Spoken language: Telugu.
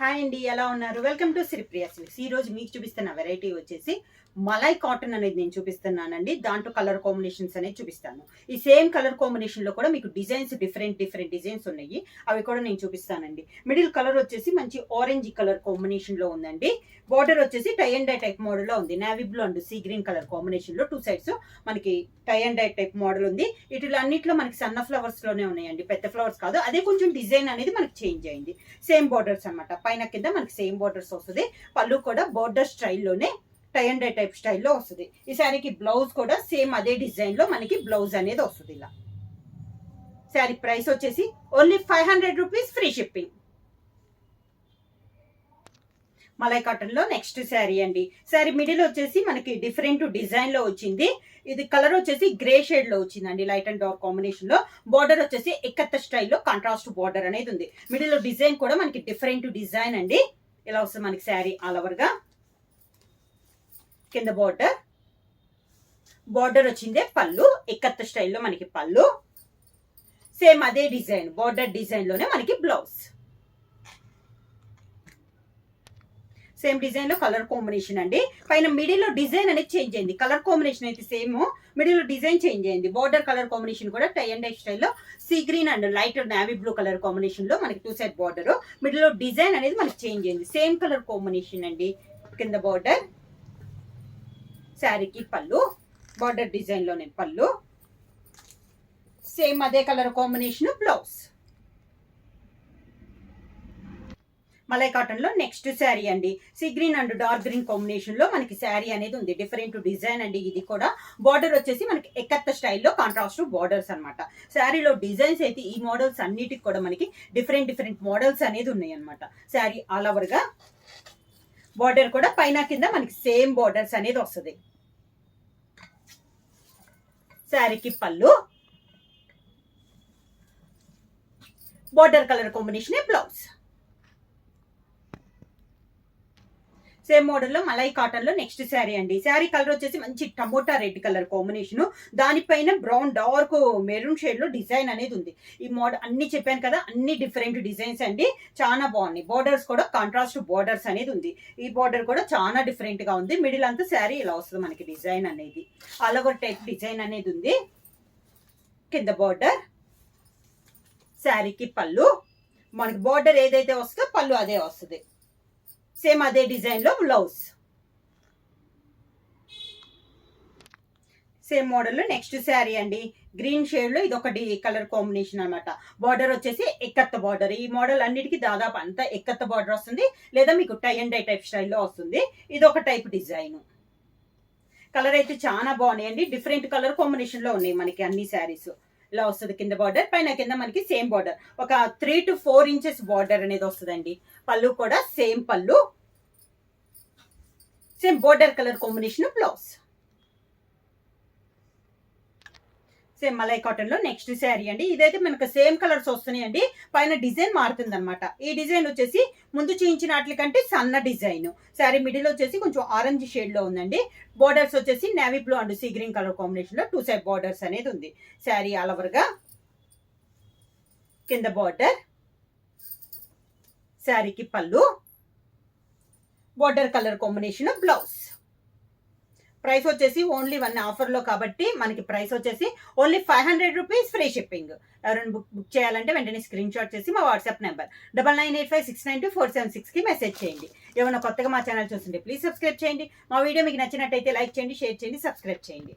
హాయ్ అండి, ఎలా ఉన్నారు? Welcome to Sripriya silks. ఈ రోజు మీకు చూపిస్తున్న వెరైటీ వచ్చేసి మలై కాటన్ అనేది నేను చూపిస్తున్నానండి. దాంట్లో కలర్ కాంబినేషన్స్ అనేది చూపిస్తాను. ఈ సేమ్ కలర్ కాంబినేషన్ లో కూడా మీకు డిజైన్స్ డిఫరెంట్ డిజైన్స్ ఉన్నాయి. అవి కూడా నేను చూపిస్తానండి. మిడిల్ కలర్ వచ్చేసి మంచి ఆరెంజ్ కలర్ కాంబినేషన్ లో ఉందండి. బార్డర్ వచ్చేసి tie and dye type model లో ఉంది. Navy blue and sea green colour combination లో 2 సైడ్స్ మనకి tie and dye type model ఉంది. ఇట్లా అన్నిట్లో మనకి సన్న ఫ్లవర్స్ లోనే ఉన్నాయండి, పెద్ద ఫ్లవర్స్ కాదు. అదే కొంచెం డిజైన్ అనేది మనకి చేంజ్ అయింది. సేమ్ బార్డర్స్ అనమాట. పైన కింద మనకి సేమ్ బార్డర్స్ వస్తుంది. పళ్ళు కూడా బార్డర్ స్టైల్లోనే టై అండ్ డై టైప్ స్టైల్లో వస్తుంది. ఈ శారీకి బ్లౌజ్ కూడా సేమ్ అదే డిజైన్ లో మనకి బ్లౌజ్ అనేది వస్తుంది. ఇలా శారీ ప్రైస్ వచ్చేసి only 500 rupees, free shipping. Malai cotton లో నెక్స్ట్ శారీ అండి. శారీ మిడిల్ వచ్చేసి మనకి డిఫరెంట్ డిజైన్ లో వచ్చింది. ఇది కలర్ వచ్చేసి గ్రే షేడ్ లో వచ్చిందండి, లైట్ అండ్ డార్క్ కాంబినేషన్ లో. బార్డర్ వచ్చేసి ఎక్కత్త స్టైల్లో కాంట్రాస్ట్ బార్డర్ అనేది ఉంది. మిడిల్ లో డిజైన్ కూడా మనకి డిఫరెంట్ డిజైన్ అండి. ఇలా వస్తుంది మనకి శారీ ఆల్ ఓవర్ గా. కింద బార్డర్ వచ్చిందే పళ్ళు, ఎక్కత్త స్టైల్లో మనకి పళ్ళు. సేమ్ అదే డిజైన్ బార్డర్ డిజైన్ లోనే మనకి బ్లౌజ్. సేమ్ డిజైన్ లో కలర్ కాంబినేషన్ అండి. పైన మిడిల్ లో డిజైన్ అనేది చేంజ్ అయింది. కలర్ కాంబినేషన్ అయితే సేమ్, మిడిల్ లో డిజైన్ చేంజ్ అయింది. బార్డర్ కలర్ కాంబినేషన్ కూడా టై అండ్ డై స్టైల్లో sea green and light navy blue colour combination లో మనకి 2 సైడ్ బార్డర్. మిడిల్ లో డిజైన్ అనేది మనకి చేంజ్ అయింది. సేమ్ కలర్ కాంబినేషన్ అండి. కింద బార్డర్, శారీకి పళ్ళు, బార్డర్ డిజైన్ లోనే పళ్ళు. సేమ్ అదే colour combination blouse. Malai cotton లో నెక్స్ట్ శారీ అండి. Sea green and dark green combination లో మనకి శారీ అనేది ఉంది. డిఫరెంట్ డిజైన్ అండి. ఇది కూడా బార్డర్ వచ్చేసి మనకి ఎక్కత్త స్టైల్లో కాంట్రాస్ట్ బార్డర్స్ అనమాట. శారీలో డిజైన్స్ అయితే ఈ మోడల్స్ అన్నిటికి కూడా మనకి డిఫరెంట్ మోడల్స్ అనేది ఉన్నాయి అనమాట. శారీ ఆల్ ఓవర్ గా బార్డర్ కూడా పైన కింద మనకి సేమ్ బార్డర్స్ అనేది వస్తుంది. శారీకి పళ్ళు, border colour combination blouse. Same model లో మలై కాటన్ లో నెక్స్ట్ శారీ అండి. శారీ కలర్ వచ్చేసి మంచి టమోటా రెడ్ కలర్ కాంబినేషన్. దానిపైన బ్రౌన్ డార్క్ మెరూన్ షేడ్ లో డిజైన్ అనేది ఉంది. ఈ మోడల్ అన్ని చెప్పాను కదా, అన్ని డిఫరెంట్ డిజైన్స్ అండి. చాలా బాగున్నాయి. బార్డర్స్ కూడా కాంట్రాస్ట్ బార్డర్స్ అనేది ఉంది. ఈ బార్డర్ కూడా చాలా డిఫరెంట్ గా ఉంది. మిడిల్ అంతా శారీ ఇలా వస్తుంది మనకి డిజైన్ అనేది. ఆల్ ఓవర్ టైప్ డిజైన్ అనేది ఉంది. కింద బార్డర్, శారీకి పళ్ళు, మనకి బార్డర్ ఏదైతే వస్తుందో పళ్ళు అదే వస్తుంది. సేమ్ అదే డిజైన్ లో బ్లౌజ్. సేమ్ మోడల్ లో నెక్స్ట్ శారీ అండి. గ్రీన్ షేడ్ లో ఇది ఒకటి కలర్ కాంబినేషన్ అనమాట. బార్డర్ వచ్చేసి ఎక్కత్త బార్డర్. ఈ మోడల్ అన్నిటికీ దాదాపు అంతా ఎక్కత్త బార్డర్ వస్తుంది, లేదా మీకు టై అండ్ డై టైప్ స్టైల్లో వస్తుంది. ఇది ఒక టైప్ డిజైన్. కలర్ అయితే చాలా బాగున్నాయండి. డిఫరెంట్ కలర్ కాంబినేషన్ లో ఉన్నాయి మనకి అన్ని శారీస్. ఇలా వస్తుంది కింద బార్డర్, పైన కింద మనకి సేమ్ బార్డర్. ఒక 3 to 4 ఇంచెస్ బార్డర్ అనేది వస్తుందండి. పళ్ళు కూడా సేమ్ పళ్ళు, same border colour combination blouse. Same malai cotton లో నెక్స్ట్ శారీ అండి. ఇదైతే మనకు సేమ్ కలర్స్ వస్తున్నాయండి. పైన డిజైన్ మారుతుంది అనమాట. ఈ డిజైన్ వచ్చేసి ముందు చేయించిన వాటి కంటే సన్న డిజైన్. శారీ మిడిల్ వచ్చేసి కొంచెం ఆరెంజ్ షేడ్ లో ఉందండి. బార్డర్స్ వచ్చేసి navy blue and sea green colour combination లో 2 సైడ్ బార్డర్స్ అనేది ఉంది. శారీ ఆల్ ఓవర్ గా. కింద బార్డర్, శారీకి పళ్ళు, border colour combination blouse. Price వచ్చేసి ఓన్లీ 1 ఆఫర్ లో కాబట్టి మనకి ప్రైస్ వచ్చేసి ఓన్లీ 500 రూపీస్, ఫ్రీ షిప్పింగ్. ఎవరైనా బుక్ చేయాలంటే వెంటనే స్క్రీన్ షాట్ చేసి మా వాట్సాప్ నెంబర్ 9985692476 కి మెసేజ్ చేయండి. ఏమైనా కొత్తగా మా ఛానల్ చూస్తుంటే ప్లీజ్ సబ్స్క్రైబ్ చేయండి. మా వీడియో మీకు నచ్చినట్టయితే లైక్ చేయండి, షేర్ చేయండి, సబ్స్క్రైబ్ చేయండి.